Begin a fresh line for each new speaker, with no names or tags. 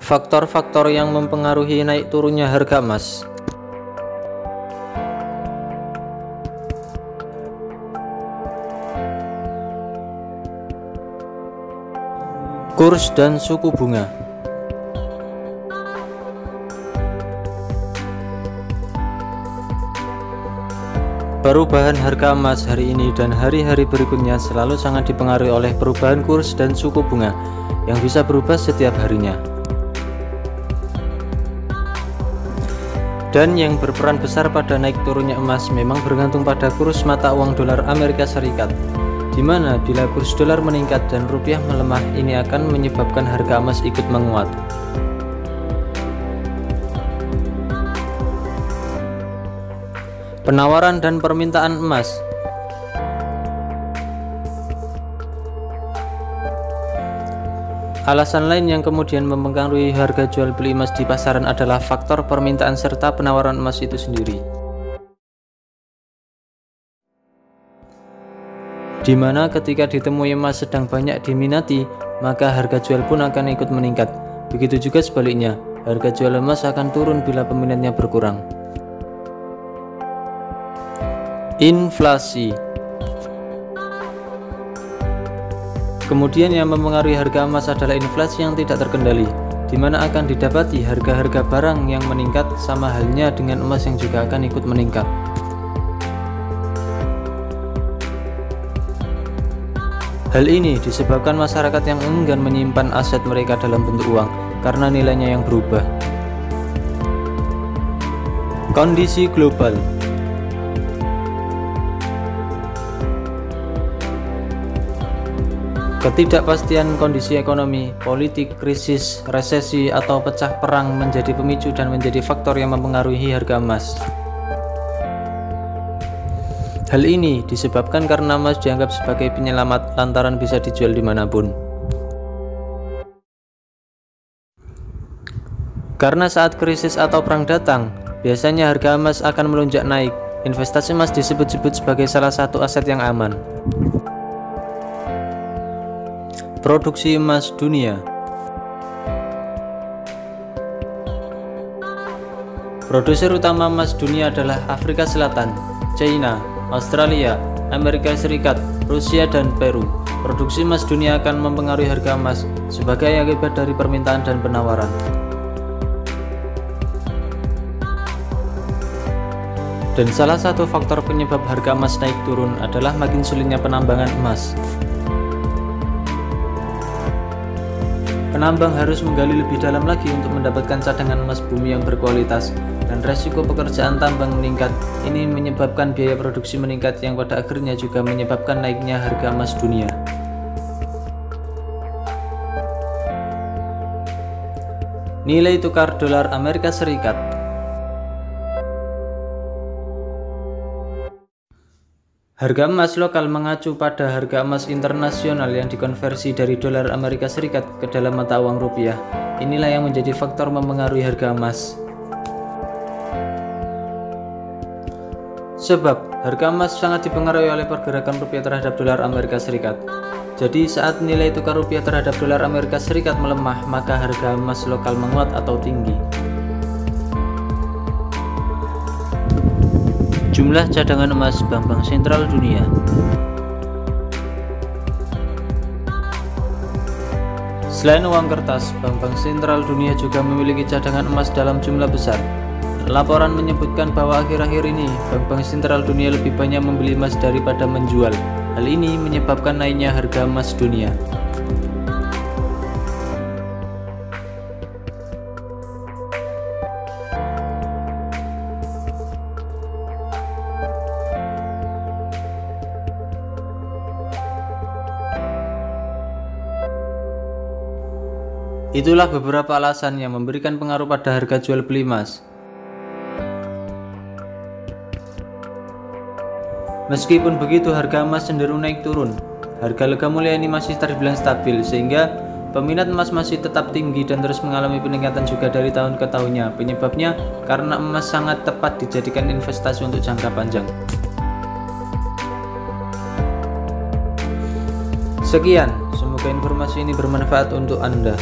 Faktor-faktor yang mempengaruhi naik turunnya harga emas. Kurs dan suku bunga. Perubahan harga emas hari ini dan hari-hari berikutnya selalu sangat dipengaruhi oleh perubahan kurs dan suku bunga yang bisa berubah setiap harinya. Dan yang berperan besar pada naik turunnya emas memang bergantung pada kurs mata uang dolar Amerika Serikat, di mana bila kurs dolar meningkat dan rupiah melemah, ini akan menyebabkan harga emas ikut menguat. Penawaran dan permintaan emas. Alasan lain yang kemudian mempengaruhi harga jual beli emas di pasaran adalah faktor permintaan serta penawaran emas itu sendiri, di mana ketika ditemui emas sedang banyak diminati, maka harga jual pun akan ikut meningkat. Begitu juga sebaliknya, harga jual emas akan turun bila peminatnya berkurang. Inflasi. Kemudian yang mempengaruhi harga emas adalah inflasi yang tidak terkendali, di mana akan didapati harga-harga barang yang meningkat sama halnya dengan emas yang juga akan ikut meningkat. Hal ini disebabkan masyarakat yang enggan menyimpan aset mereka dalam bentuk uang karena nilainya yang berubah. Kondisi global. Ketidakpastian kondisi ekonomi, politik, krisis, resesi, atau pecah perang menjadi pemicu dan menjadi faktor yang mempengaruhi harga emas. Hal ini disebabkan karena emas dianggap sebagai penyelamat lantaran bisa dijual dimanapun. Karena saat krisis atau perang datang, biasanya harga emas akan melonjak naik. Investasi emas disebut-sebut sebagai salah satu aset yang aman. Produksi emas dunia. Produser utama emas dunia adalah Afrika Selatan, China, Australia, Amerika Serikat, Rusia, dan Peru. Produksi emas dunia akan mempengaruhi harga emas sebagai akibat dari permintaan dan penawaran. Dan salah satu faktor penyebab harga emas naik turun adalah makin sulitnya penambangan emas. Penambang harus menggali lebih dalam lagi untuk mendapatkan cadangan emas bumi yang berkualitas, dan resiko pekerjaan tambang meningkat. Ini menyebabkan biaya produksi meningkat yang pada akhirnya juga menyebabkan naiknya harga emas dunia. Nilai tukar dolar Amerika Serikat. Harga emas lokal mengacu pada harga emas internasional yang dikonversi dari dolar Amerika Serikat ke dalam mata uang rupiah. Inilah yang menjadi faktor mempengaruhi harga emas. Sebab harga emas sangat dipengaruhi oleh pergerakan rupiah terhadap dolar Amerika Serikat. Jadi saat nilai tukar rupiah terhadap dolar Amerika Serikat melemah, maka harga emas lokal menguat atau tinggi. Jumlah cadangan emas bank-bank sentral dunia. Selain uang kertas, bank-bank sentral dunia juga memiliki cadangan emas dalam jumlah besar. Laporan menyebutkan bahwa akhir-akhir ini bank-bank sentral dunia lebih banyak membeli emas daripada menjual. Hal ini menyebabkan naiknya harga emas dunia. Itulah beberapa alasan yang memberikan pengaruh pada harga jual beli emas. Meskipun begitu, harga emas cenderung naik turun. Harga logam mulia ini masih terbilang stabil, sehingga peminat emas masih tetap tinggi dan terus mengalami peningkatan juga dari tahun ke tahunnya. Penyebabnya karena emas sangat tepat dijadikan investasi untuk jangka panjang. Sekian, semoga informasi ini bermanfaat untuk Anda.